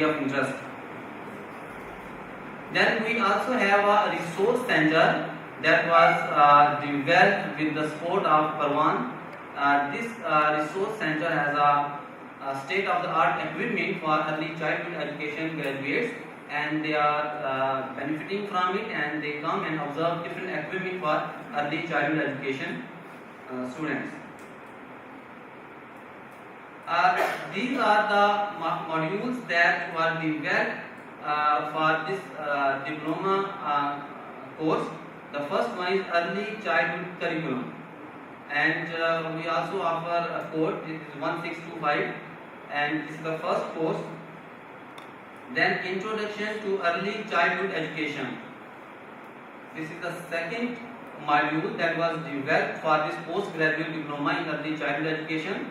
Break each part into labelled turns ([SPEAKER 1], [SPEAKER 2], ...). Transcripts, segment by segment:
[SPEAKER 1] of interest. Then we also have a resource center that was developed with the support of Parwan. This resource center has a state-of-the-art equipment for early childhood education graduates, and they are benefiting from it, and they come and observe different equipment for early childhood education students. These are the modules that were developed for this diploma course. The first one is early childhood curriculum, and we also offer a code. This is 1625, and this is the first course. Then introduction to early childhood education. This is the second module that was developed for this postgraduate diploma in early childhood education.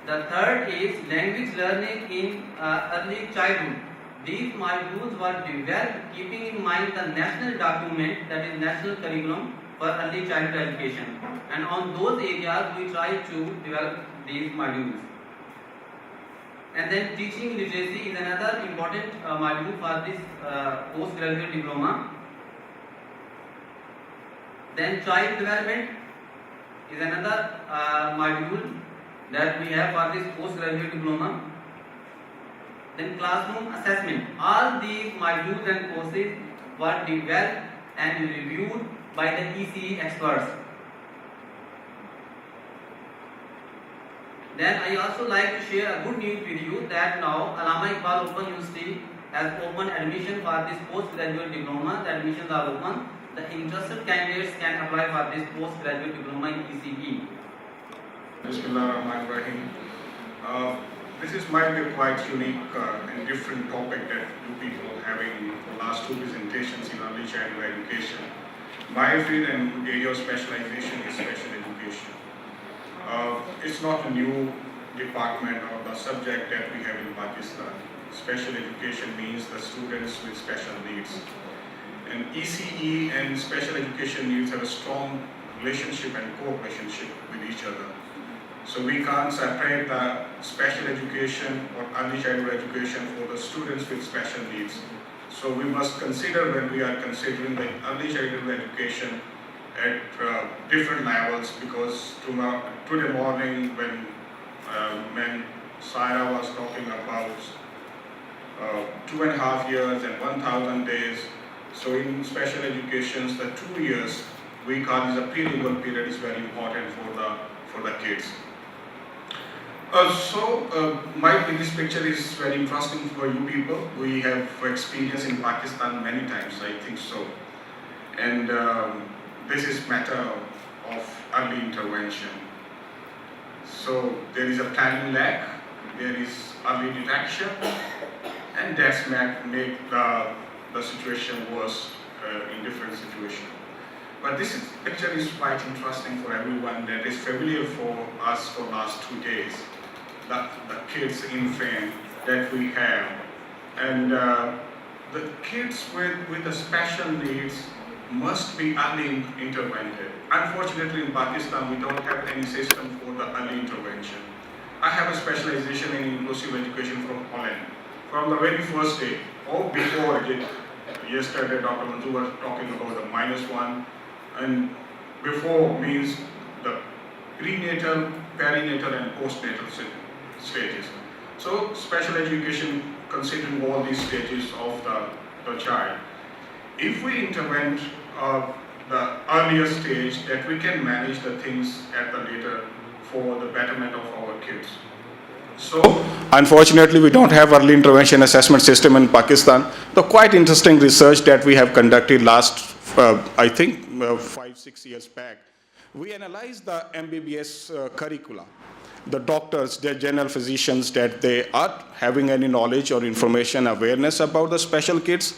[SPEAKER 1] The third is language learning in early childhood. These modules were developed keeping in mind the national document, that is national curriculum for early childhood education, and on those areas we try to develop these modules. And then teaching literacy is another important module for this postgraduate diploma. Then child development is another module that we have for this postgraduate diploma. Then classroom assessment. All these modules and courses were developed and reviewed by the ECE experts. Then I also like to share a good news with you that now Allama Iqbal Open University has opened admission for this postgraduate diploma. The admissions are open. The interested candidates can apply for this postgraduate diploma in ECE.
[SPEAKER 2] Bismillahirrahmanirrahim. This might be a quite unique and different topic that you people having the last two presentations in early childhood education. My field and area of specialization is special education. It's not a new department or the subject that we have in Pakistan. Special education means the students with special needs. And ECE and special education needs have a strong relationship and co-relationship with each other. So we can't separate the special education or early childhood education for the students with special needs. So we must consider, when we are considering the early childhood education, at different levels, because today morning when Saira was talking about 2.5 years and 1,000 days, so in special educations the 2 years we call as a pre-legal period is very important for the kids. Might be this picture is very interesting for you people. We have experience in Pakistan many times, I think so. And this is matter of early intervention. So there is a timing lag, there is early detection, and that's make the situation worse in different situations. But this picture is quite interesting for everyone that is familiar for us for last 2 days. The kids in frame that we have, and the kids with the special needs must be early intervened. Unfortunately, in Pakistan, we don't have any system for the early intervention. I have a specialization in inclusive education from Holland. From the very first day, or before it, yesterday Dr. Mantu was talking about the -1, and before means the prenatal, perinatal, and postnatal stages. So special education considering all these stages of the child. If we intervene the earlier stage, that we can manage the things at the later for the betterment of our kids. So unfortunately we don't have early intervention assessment system in Pakistan. The quite interesting research that we have conducted last I think 5-6 years back, we analyzed the MBBS curricula. The doctors, the general physicians, that they are having any knowledge or information, awareness about the special kids.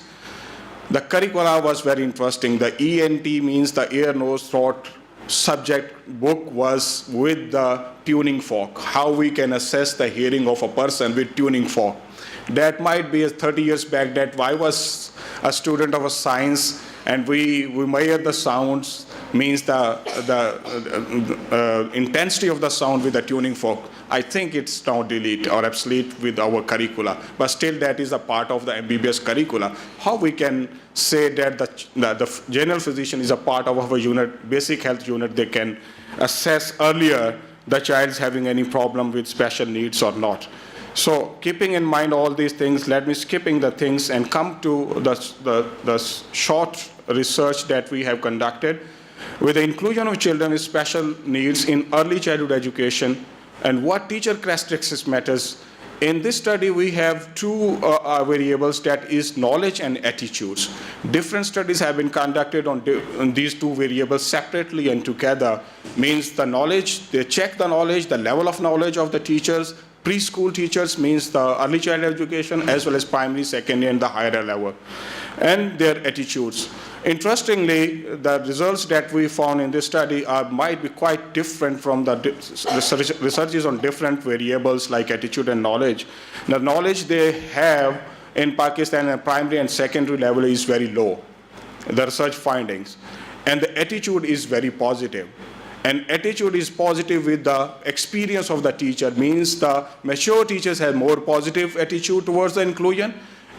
[SPEAKER 2] The curricula was very interesting. The ENT means the ear, nose, throat subject book was with the tuning fork, how we can assess the hearing of a person with tuning fork. That might be 30 years back that I was a student of a science, and we measure the sounds means the intensity of the sound with the tuning fork. I think it's now delete or obsolete with our curricula, but still that is a part of the MBBS curricula. How we can say that the general physician is a part of our unit, basic health unit, they can assess earlier the child's having any problem with special needs or not. So keeping in mind all these things, let me skipping the things and come to the short research that we have conducted with the inclusion of children with special needs in early childhood education and what teacher characteristics matters. In this study, we have two variables, that is knowledge and attitudes. Different studies have been conducted on these two variables separately and together. Means the knowledge, they check the knowledge, the level of knowledge of the teachers. Preschool teachers means the early childhood education, as well as primary, secondary, and the higher level, and their attitudes. Interestingly, the results that we found in this study might be quite different from the researches on different variables like attitude and knowledge. The knowledge they have in Pakistan at primary and secondary level is very low, the research findings, and the attitude is very positive. And attitude is positive with the experience of the teacher, means the mature teachers have more positive attitude towards the inclusion,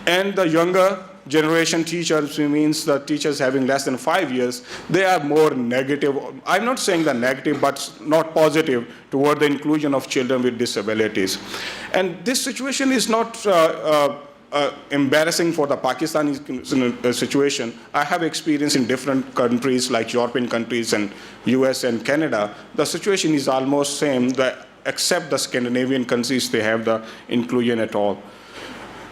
[SPEAKER 2] and the younger generation teachers, means the teachers having less than 5 years, they are more negative. I'm not saying the negative, but not positive toward the inclusion of children with disabilities. And this situation is not embarrassing for the Pakistani situation. I have experience in different countries like European countries and US and Canada. The situation is almost same, except the Scandinavian countries, they have the inclusion at all.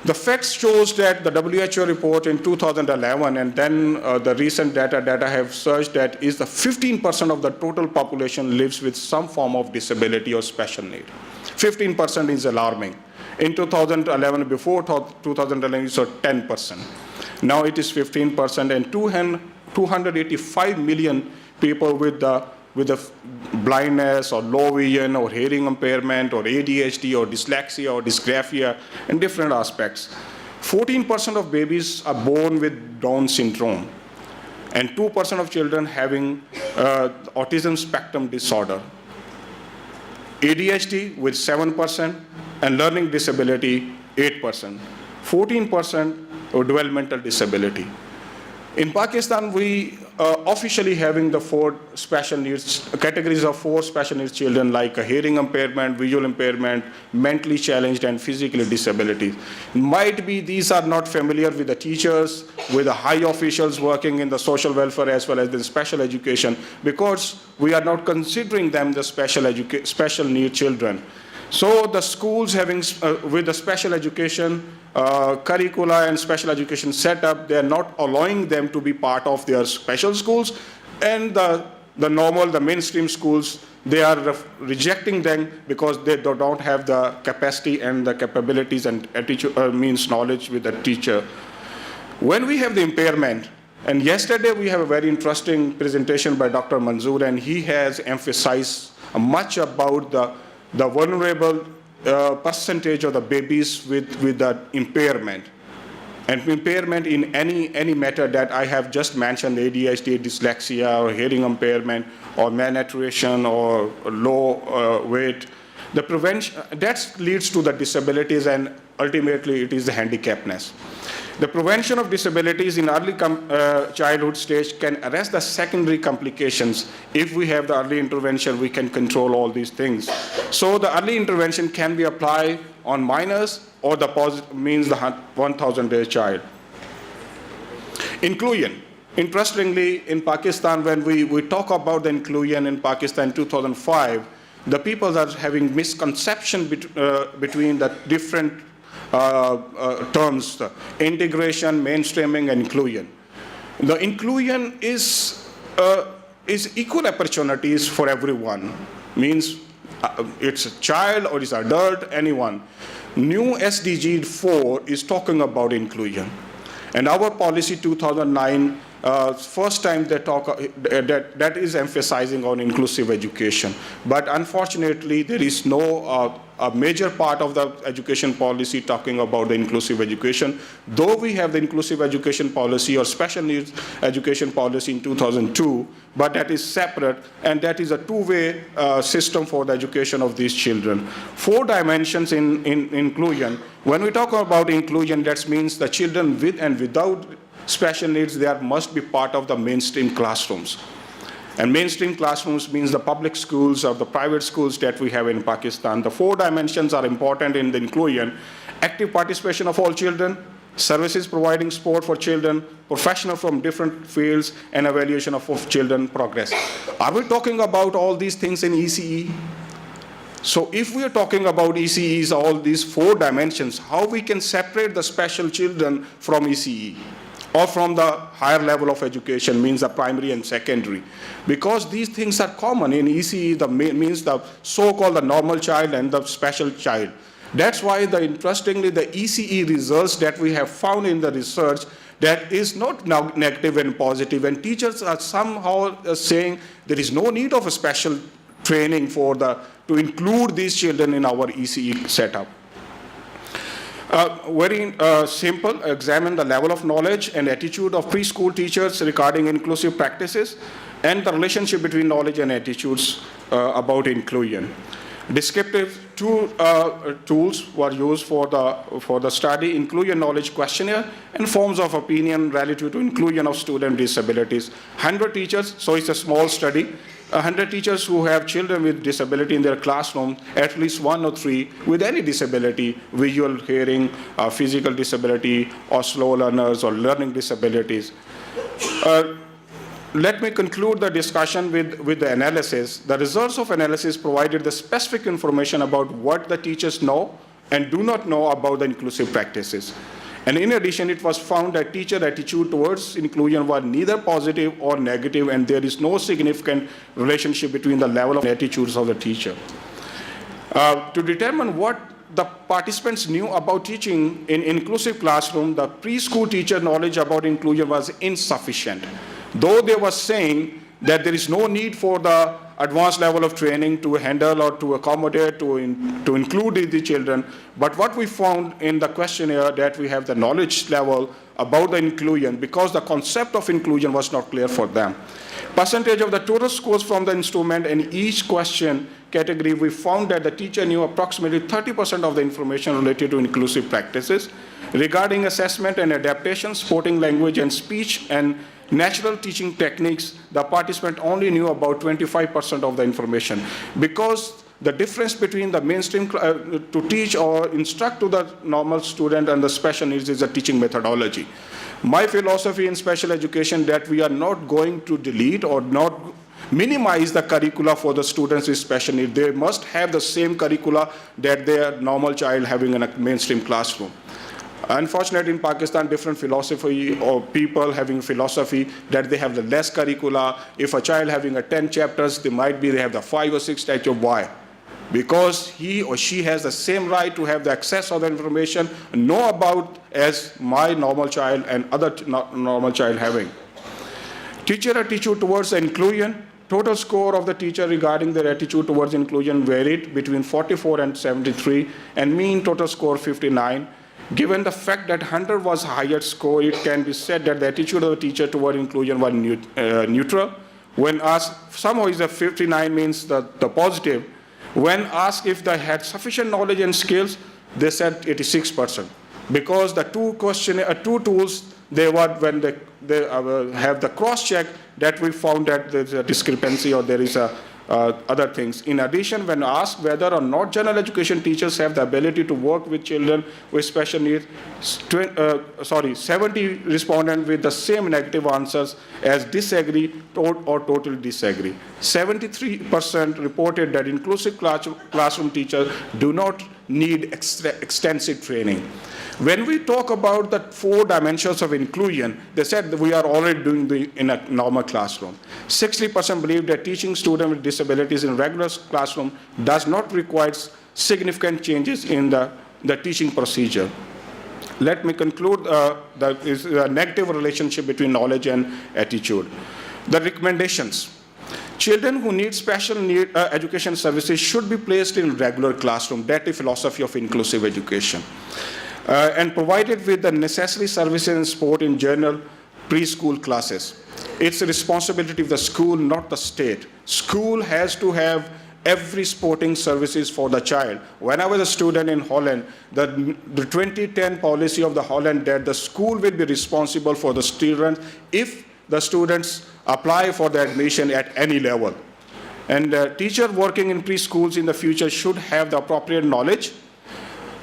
[SPEAKER 2] The facts shows that the WHO report in 2011 and then the recent data that I have searched, that is the 15% of the total population lives with some form of disability or special need. 15% is alarming. In 2011, before 2011, it was 10%. Now it is 15%, and 285 million people with the blindness or low vision or hearing impairment or ADHD or dyslexia or dysgraphia and different aspects. 14% of babies are born with Down syndrome, and 2% of children having autism spectrum disorder. ADHD with 7%, and learning disability 8%. 14% of developmental disability. In Pakistan, we officially having the 4 special needs, categories of 4 special needs children, like a hearing impairment, visual impairment, mentally challenged, and physically disability. Might be these are not familiar with the teachers, with the high officials working in the social welfare as well as the special education, because we are not considering them the special need children. So the schools having, with the special education curricula and special education setup, they are not allowing them to be part of their special schools, and the normal, the mainstream schools, they are rejecting them because they don't have the capacity and the capabilities and attitude, means knowledge with the teacher. When we have the impairment, and yesterday we have a very interesting presentation by Dr. Manzoor, and he has emphasized much about the vulnerable percentage of the babies with the impairment. And impairment in any matter that I have just mentioned, ADHD, dyslexia, or hearing impairment, or malnutrition, or low weight, the prevention, that leads to the disabilities, and ultimately it is the handicapness. The prevention of disabilities in early childhood stage can arrest the secondary complications. If we have the early intervention, we can control all these things. So the early intervention can be applied on minors, or the means the 1,000-day child. Inclusion. Interestingly, in Pakistan, when we talk about the inclusion in Pakistan in 2005, the people are having misconception between the different terms, integration, mainstreaming, and inclusion. The inclusion is equal opportunities for everyone. Means it's a child or it's adult, anyone. New SDG 4 is talking about inclusion. And our policy 2009
[SPEAKER 3] first time they talk that is emphasizing on inclusive education. But unfortunately, there is no a major part of the education policy talking about the inclusive education. Though we have the inclusive education policy or special needs education policy in 2002, but that is separate, and that is a two-way system for the education of these children. 4 dimensions in inclusion. When we talk about inclusion, that means the children with and without special needs, they must be part of the mainstream classrooms. And mainstream classrooms means the public schools or the private schools that we have in Pakistan. The 4 dimensions are important in the inclusion: active participation of all children, services providing support for children, professionals from different fields, and evaluation of children progress. Are we talking about all these things in ECE? So if we are talking about ECEs, all these 4 dimensions, how we can separate the special children from ECE? Or from the higher level of education, means the primary and secondary. Because these things are common in ECE, means the so-called the normal child and the special child. That's why interestingly, the ECE results that we have found in the research, that is not negative and positive, and teachers are somehow saying there is no need of a special training to include these children in our ECE setup. Very simple, examine the level of knowledge and attitude of preschool teachers regarding inclusive practices and the relationship between knowledge and attitudes about inclusion. Descriptive tools were used for the study: inclusion knowledge questionnaire and forms of opinion relative to inclusion of student with disabilities. 100 teachers, so it's a small study. 100 teachers who have children with disability in their classroom, at least 1 or 3 with any disability, visual, hearing, physical disability, or slow learners or learning disabilities. Let me conclude the discussion with the analysis. The results of analysis provided the specific information about what the teachers know and do not know about the inclusive practices. And in addition, it was found that teacher attitude towards inclusion was neither positive or negative, and there is no significant relationship between the level of attitudes of the teacher. To determine what the participants knew about teaching in inclusive classroom, the preschool teacher knowledge about inclusion was insufficient. Though they were saying that there is no need for the advanced level of training to handle or to accommodate, to include the children. But what we found in the questionnaire, that we have the knowledge level about the inclusion, because the concept of inclusion was not clear for them. Percentage of the total scores from the instrument in each question category, we found that the teacher knew approximately 30% of the information related to inclusive practices. Regarding assessment and adaptation, supporting language and speech, and natural teaching techniques, the participant only knew about 25% of the information, because the difference between the mainstream to teach or instruct to the normal student and the special needs is the teaching methodology. My philosophy in special education that we are not going to delete or not minimize the curricula for the students with special needs. They must have the same curricula that their normal child having in a mainstream classroom. Unfortunately, in Pakistan, different philosophy or people having philosophy that they have the less curricula. If a child having 10 chapters, they have the 5 or 6 types of why. Because he or she has the same right to have the access of the information, know about as my normal child and other normal child having. Teacher attitude towards inclusion. Total score of the teacher regarding their attitude towards inclusion varied between 44 and 73, and mean total score 59. Given the fact that 100 was higher score, it can be said that the attitude of the teacher toward inclusion was neutral. When asked, somehow is a 59 means the positive. When asked if they had sufficient knowledge and skills, they said 86%. Because the two tools, they were when they have the cross-check, that we found that there's a discrepancy or there is other things. In addition, when asked whether or not general education teachers have the ability to work with children with special needs, 70 respondents with the same negative answers as disagree or totally disagree. 73% reported that inclusive classroom teachers do not need extensive training. When we talk about the 4 dimensions of inclusion, they said that we are already doing in a normal classroom. 60% believe that teaching students with disabilities in regular classroom does not require significant changes in the teaching procedure. let me conclude that is a negative relationship between knowledge and attitude. The recommendations. Children who need special education services should be placed in regular classroom. That's the philosophy of inclusive education. And provided with the necessary services and support in general preschool classes. It's a responsibility of the school, not the state. School has to have every sporting services for the child. When I was a student in Holland, the 2010 policy of the Holland that the school will be responsible for the students if the students apply for the admission at any level. And teachers working in preschools in the future should have the appropriate knowledge.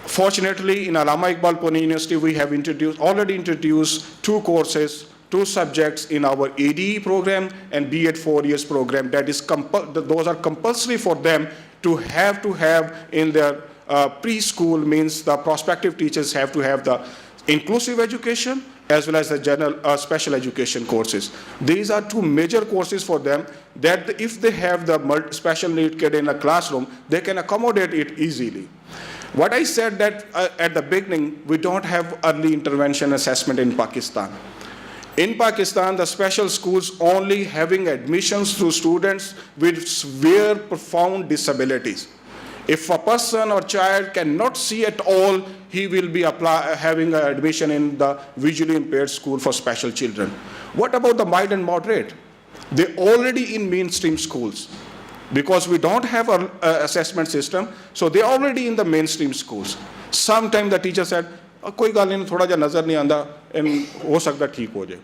[SPEAKER 3] Fortunately, in Allama Iqbal Pune University, we have already introduced 2 courses, 2 subjects in our ADE program and B.Ed 4 years program. That is those are compulsory for them to have in their preschool. Means the prospective teachers have to have the inclusive education as well as the general special education courses. These are 2 major courses for them that if they have the special need kid in a classroom, they can accommodate it easily. What I said that at the beginning, we don't have early intervention assessment in Pakistan. In Pakistan, the special schools only having admissions to students with severe, profound disabilities. If a person or child cannot see at all, he will be having an admission in the visually impaired school for special children. What about the mild and moderate? They're already in mainstream schools. Because we don't have an assessment system, so they're already in the mainstream schools. Sometimes the teacher said, कोई गल नहीं, थोड़ा जा नजर नहीं आंदा, हो सकता ठीक हो जाए.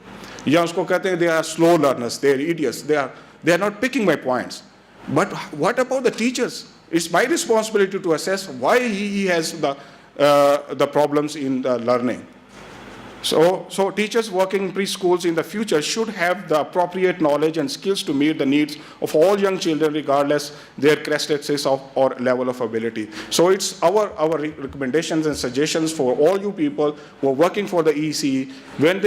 [SPEAKER 3] या उसको कहते हैं they are slow learners, they are idiots, they are not picking my points. But what about the teachers? It's my responsibility to assess why he has the problems in the learning. So teachers working in preschools in the future should have the appropriate knowledge and skills to meet the needs of all young children regardless their characteristics or level of ability. So it's our recommendations and suggestions for all you people who are working for the ECE. When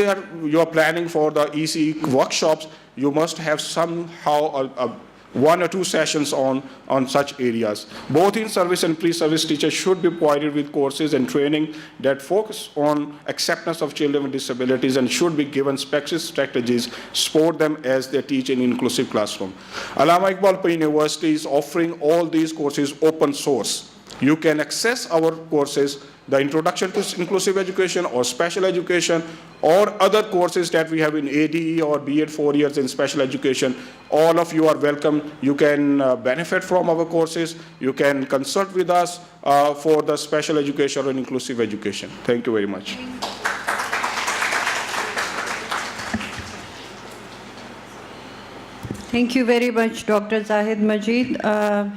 [SPEAKER 3] you are planning for the ECE workshops, you must have somehow 1 or 2 sessions on such areas. Both in service and pre-service teachers should be provided with courses and training that focus on acceptance of children with disabilities and should be given specific strategies to support them as they teach in inclusive classroom. Allama Iqbal Pune University is offering all these courses open source. You can access our courses, the Introduction to Inclusive Education or Special Education or other courses that we have in ADE or B.Ed 4 years in Special Education. All of you are welcome. You can benefit from our courses. You can consult with us for the special education or inclusive education. Thank you very much.
[SPEAKER 4] Thank you very much, Dr. Zahid Majid.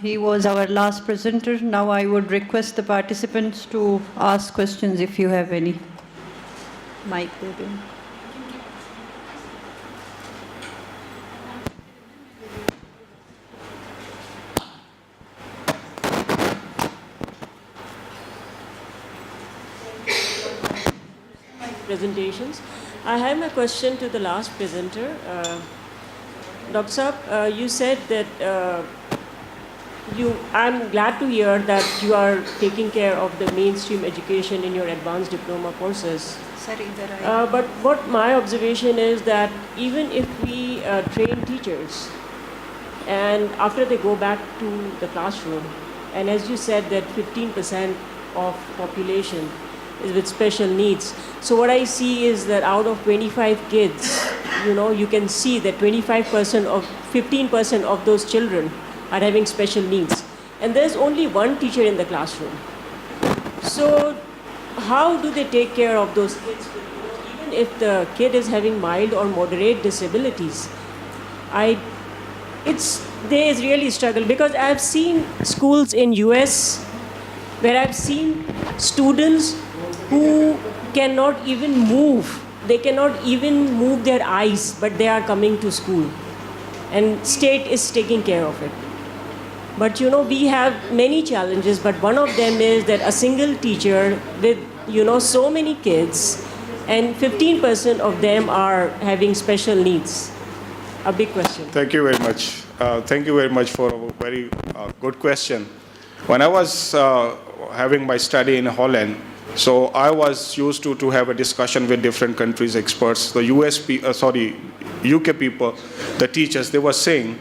[SPEAKER 4] He was our last presenter. Now I would request the participants to ask questions if you have any. Mike, baby.
[SPEAKER 5] Presentations. I have a question to the last presenter. Dr. Saab, you said that I'm glad to hear that you are taking care of the mainstream education in your advanced diploma courses. But what my observation is that even if we train teachers and after they go back to the classroom, and as you said that 15% of population is with special needs. So what I see is that out of 25 kids, you can see that 15% of those children are having special needs. And there's only one teacher in the classroom. So how do they take care of those kids? Even if the kid is having mild or moderate disabilities, there is really struggle because I've seen schools in US where I've seen students who cannot even move. They cannot even move their eyes, but they are coming to school. And state is taking care of it. But we have many challenges, but one of them is that a single teacher with, so many kids, and 15% of them are having special needs. A big question.
[SPEAKER 3] Thank you very much. Thank you very much for a very good question. When I was having my study in Holland, So I was used to have a discussion with different countries' experts. The UK people, the teachers, they were saying,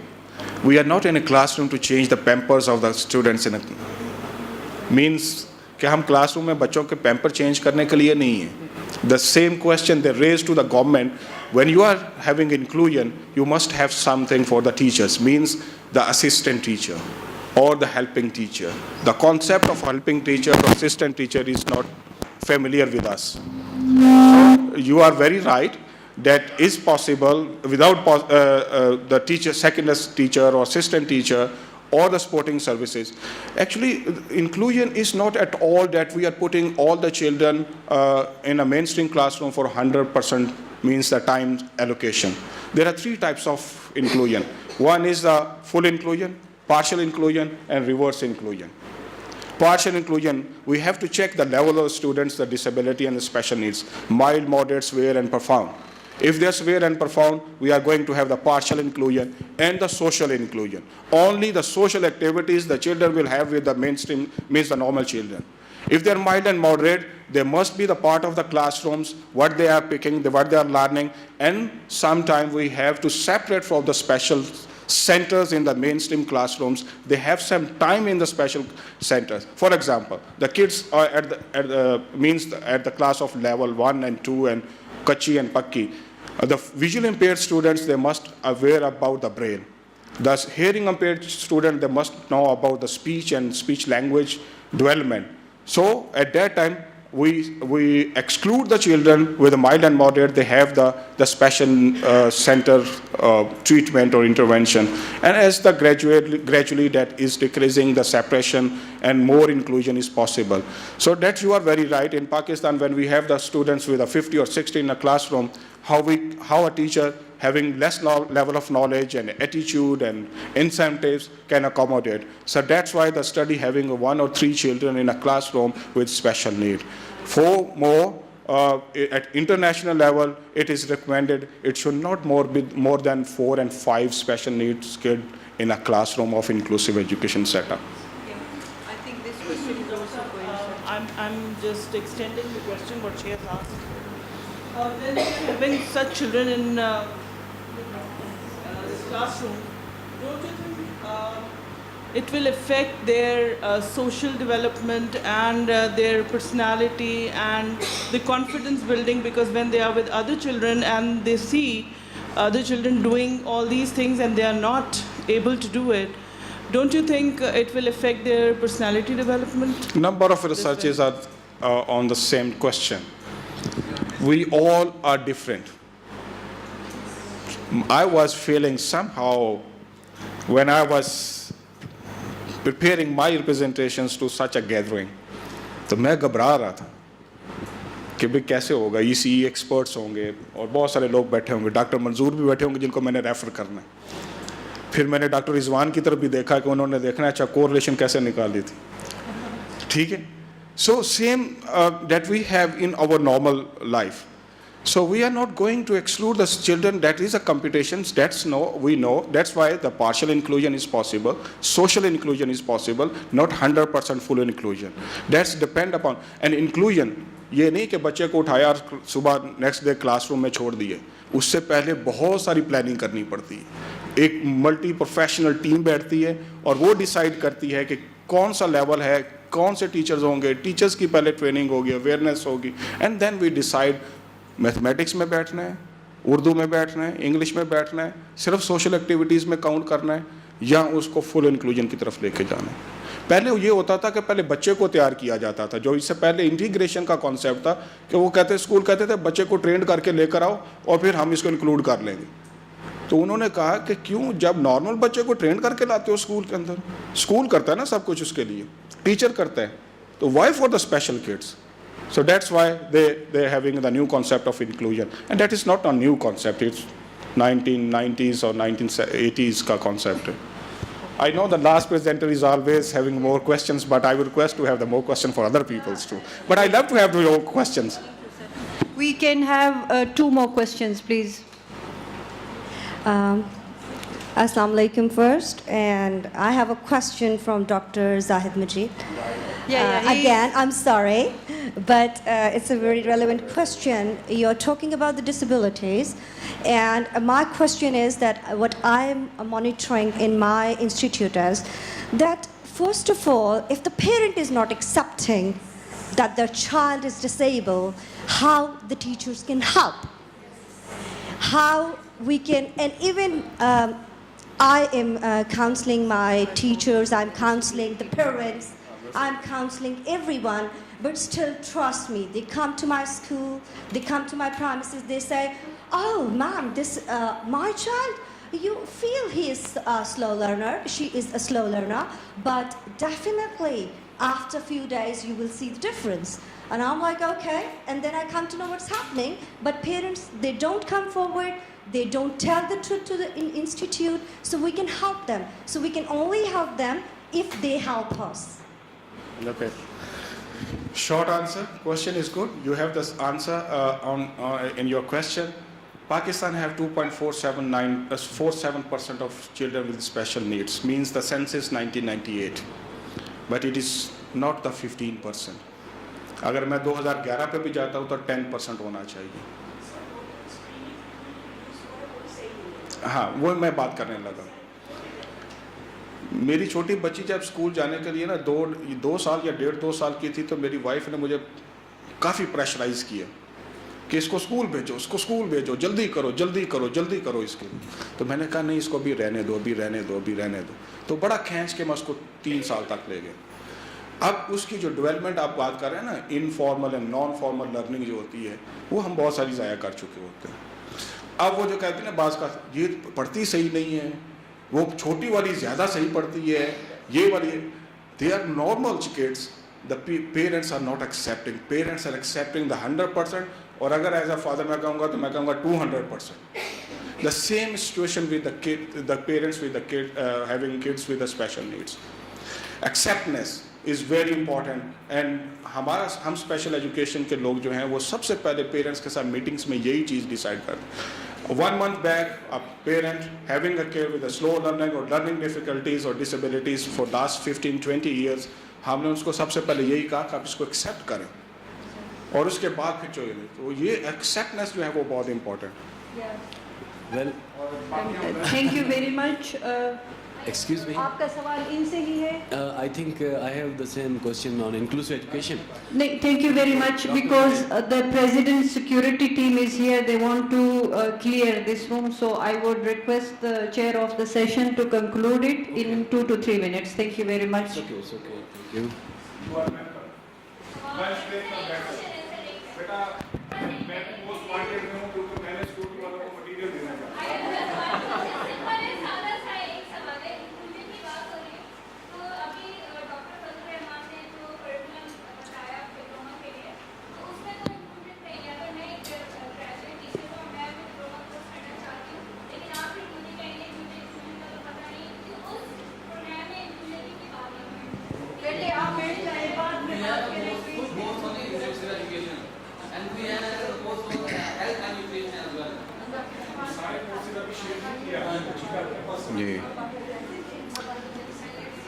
[SPEAKER 3] we are not in a classroom to change the pampers of the students in a means कि हम classroom में बच्चों के pamper change करने के लिए नहीं है. The same question they raised to the government, when you are having inclusion, you must have something for the teachers, means the assistant teacher or the helping teacher. The concept of helping teacher or assistant teacher is not familiar with us. You are very right, that is possible without the teacher, secondary teacher or assistant teacher or the supporting services. Actually, inclusion is not at all that we are putting all the children in a mainstream classroom for 100% means the time allocation. There are three types of inclusion. One is the full inclusion, partial inclusion, and reverse inclusion. Partial inclusion, we have to check the level of students, the disability and the special needs, mild, moderate, severe, and profound. If they're severe and profound, we are going to have the partial inclusion and the social inclusion. Only the social activities the children will have with the mainstream, means the normal children. If they're mild and moderate, they must be the part of the classrooms, what they are picking, what they are learning, and sometimes we have to separate from the special centers in the mainstream classrooms. They have some time in the special centers. For example, the kids are at the class of level 1 and 2 and Kachi and Pakki. The visually impaired students, they must aware about the braille. The hearing impaired student, they must know about the speech and speech language development. So at that time, we exclude the children with a mild and moderate. They have the special center treatment or intervention. And as the gradually that is decreasing, the separation and more inclusion is possible. So that you are very right. In Pakistan, when we have the students with a 50 or 60 in a classroom, how a teacher having less level of knowledge and attitude and incentives can accommodate. So that's why the study having 1 or 3 children in a classroom with special need. Furthermore, at international level, it is recommended it should not be more than 4 and 5 special needs kids in a classroom of inclusive education setup.
[SPEAKER 4] Yeah, I think this question is also going to...
[SPEAKER 6] I'm just extending the question what she has asked. When having such children in this classroom, don't you think it will affect their social development and their personality and the confidence building? Because when they are with other children and they see other children doing all these things and they are not able to do it, don't you think it will affect their personality development?
[SPEAKER 3] Number of researches are on the same question. We all are different. I was feeling somehow when I was preparing my representations to such a gathering, तो मैं घबरा रहा था कि भाई कैसे होगा, ECE experts होंगे और बहुत सारे लोग बैठे होंगे, डॉक्टर मंजूर भी बैठे होंगे जिनको मैंने रेफर करना है. फिर मैंने डॉक्टर रिजवान की तरफ भी देखा कि उन्होंने देखना अच्छा कोरिलेशन कैसे निकाली थी. ठीक है. So same that we have in our normal life. So we are not going to exclude the children. That is a computation. We know. That's why the partial inclusion is possible. Social inclusion is possible. Not 100% full inclusion. That's depend upon. And inclusion, ये नहीं कि बच्चे को उठाया सुबह next day classroom में छोड़ दिए. उससे पहले बहुत सारी प्लानिंग करनी पड़ती है. एक मल्टी प्रोफेशनल टीम बैठती है और वो डिसाइड करती है कि कौन सा लेवल है, कौन से टीचर्स होंगे, टीचर्स की पहले ट्रेनिंग होगी, अवेयरनेस होगी, and then we decide mathematics में बैठना है, उर्दू में बैठना है, इंग्लिश में बैठना है, सिर्फ सोशल एक्टिविटीज़ में काउंट करना है या उसको फुल इंक्लूजन की तरफ लेके जाना है. पहले ये होता था कि पहले बच्चे को तैयार किया जाता था, जो इससे पहले इंटीग्रेशन का कॉन्सेप्ट था कि वो स्कूल कहते थे बच्चे को ट्रेंड करके लेकर आओ और फिर हम इसको इंक्लूड कर लेंगे. तो उन्होंने कहा कि क्यों, जब नॉर्मल बच्चे को ट्रेंड करके लाते हो स्कूल के अंदर, स्कूल करता है ना सब कुछ उसके लिए, टीचर करता है, तो why for the special kids? So that's why they're having the new concept of inclusion. And that is not a new concept. It's 1990s or 1980s ka concept. I know the last presenter is always having more questions, but I would request to have the more questions for other people's too. But I love to have your questions.
[SPEAKER 4] We can have 2 more questions, please.
[SPEAKER 7] Assalamu alaikum first, and I have a question from Dr. Zahid Majid. Again, I'm sorry, but it's a very relevant question. You're talking about the disabilities, and my question is that what I'm monitoring in my institute is that, first of all, if the parent is not accepting that their child is disabled, how the teachers can help, how we can, and even I am counseling my teachers, I'm counseling the parents, I'm counseling everyone, but still, trust me, they come to my school, they come to my premises, they say, oh, ma'am, this, my child, you feel he is a slow learner, she is a slow learner, but definitely after a few days you will see the difference. And I'm like, okay, and then I come to know what's happening, but parents, they don't come forward, they don't tell the truth to the institute, so we can help them. So we can only help them if they help us.
[SPEAKER 3] Okay. Short answer. Question is good. You have this answer in your question. Pakistan have 2.47% of children with special needs. Means the census 1998, but it is not the 15%. अगर मैं 2011 पे भी जाता हूँ तो 10% होना चाहिए. हाँ, वो मैं बात करने लगा. मेरी छोटी बच्ची जब स्कूल जाने के लिए ना 2 साल या 1.5-2 साल की थी, तो मेरी वाइफ ने मुझे काफ़ी प्रेशराइज किया कि इसको स्कूल भेजो, जल्दी करो इसके. तो मैंने कहा नहीं, इसको भी रहने दो. तो बड़ा खींच के मैं उसको 3 साल तक ले गया. अब उसकी जो डेवलपमेंट आप बात कर रहे हैं ना, informal and non formal learning जो होती है, वो हम बहुत सारी ज़ाया कर चुके होते हैं. अब वो जो कहते हैं ना, बाज़ का ये पढ़ती सही नहीं है, वो छोटी वाली ज़्यादा सही पढ़ती है, ये वाली, they are normal kids, the parents are not accepting. Parents are accepting the 100%, और अगर एज अ फादर मैं कहूँगा तो मैं कहूँगा 200%. The same situation with the parents with the kid having kids with the special needs. Acceptance is very important. And हम special education के लोग जो हैं, वो सबसे पहले पेरेंट्स के साथ मीटिंग्स में यही चीज़ डिसाइड करते हैं. 1 month back, a parent having a kid with a slow learning or learning difficulties or disabilities for last 15-20 years, हमने उसको सबसे पहले यही कहा कि आप इसको एक्सेप्ट करें, और उसके बाद फिर जो तो ये एक्सेप्टनेस जो है वो बहुत important.
[SPEAKER 8] Well,
[SPEAKER 4] Thank you very much.
[SPEAKER 8] excuse me.
[SPEAKER 4] आपका सवाल इनसे ही है?
[SPEAKER 8] I think I have the same question on inclusive education.
[SPEAKER 4] नहीं, thank you very much, because the president's security team is here. They want to clear this room, so I would request the chair of the session to conclude it in 2 to 3 minutes. Thank you very much.
[SPEAKER 8] It's okay. Thank you.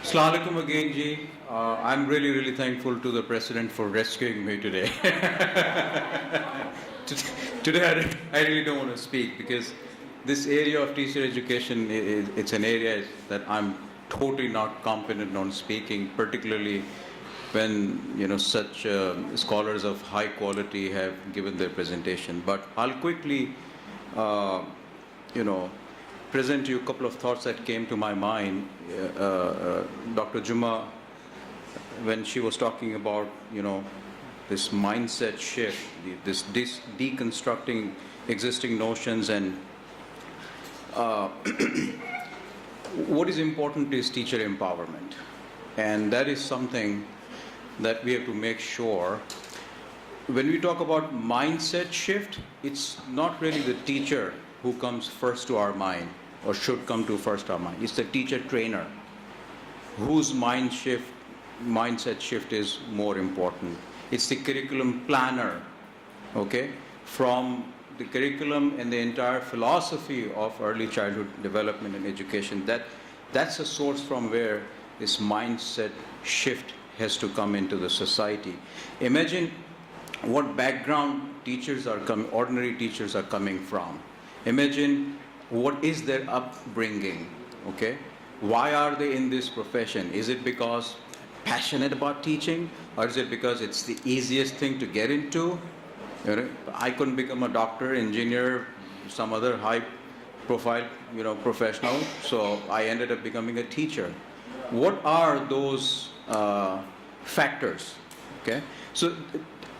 [SPEAKER 9] Assalamu alaikum again, Ji. I'm really thankful to the President for rescuing me today. Today I really don't want to speak, because this area of teacher education, it's an area that I'm totally not confident on speaking, particularly when such scholars of high quality have given their presentation. But I'll quickly present you a couple of thoughts that came to my mind. Dr. Juma, when she was talking about this mindset shift, this deconstructing existing notions, and what is important is teacher empowerment, and that is something that we have to make sure. When we talk about mindset shift, it's not really the teacher who comes first to our mind, or should come to first our mind. It's the teacher trainer whose mindset shift is more important. It's the curriculum planner, okay, from the curriculum and the entire philosophy of early childhood development and education. That's a source from where this mindset shift has to come into the society. Imagine what background ordinary teachers are coming from. Imagine what is their upbringing, okay? Why are they in this profession? Is it because passionate about teaching, or is it because it's the easiest thing to get into? You know, I couldn't become a doctor, engineer, some other high profile, professional, so I ended up becoming a teacher. What are those factors? Okay, so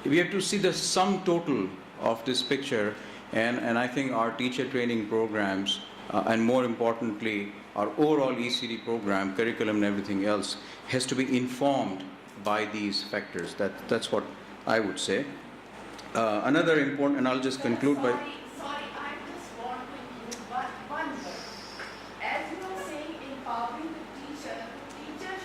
[SPEAKER 9] we have to see the sum total of this picture, and I think our teacher training programs, and more importantly, our overall ECD program, curriculum and everything else, has to be informed by these factors. That's what I would say. Another important, and I'll just conclude by...
[SPEAKER 10] Sorry, I just want to include one word. As you are saying, empowering the teacher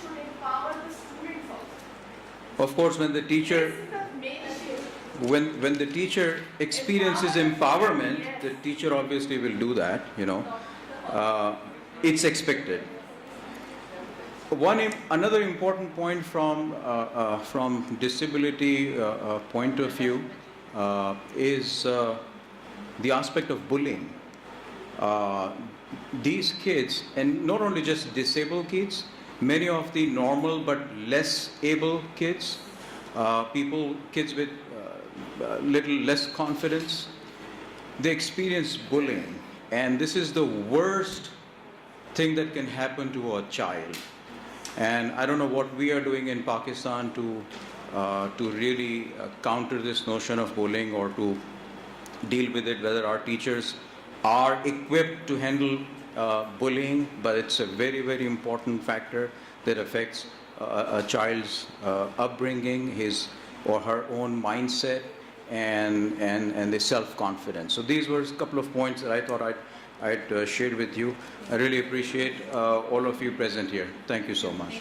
[SPEAKER 10] should empower the students also.
[SPEAKER 9] Of course, when the teacher...
[SPEAKER 10] This is the main shift.
[SPEAKER 9] When the teacher experiences empowerment, the teacher obviously will do that, it's expected. Another important point from disability point of view is the aspect of bullying. These kids, and not only just disabled kids, many of the normal but less able kids, kids with little less confidence, they experience bullying, and this is the worst thing that can happen to a child. And I don't know what we are doing in Pakistan to really counter this notion of bullying or to deal with it, whether our teachers are equipped to handle bullying, but it's a very, very important factor that affects a child's upbringing, his or her own mindset, and the self-confidence. So these were a couple of points that I thought I'd shared with you. I really appreciate all of you present here. Thank you so much.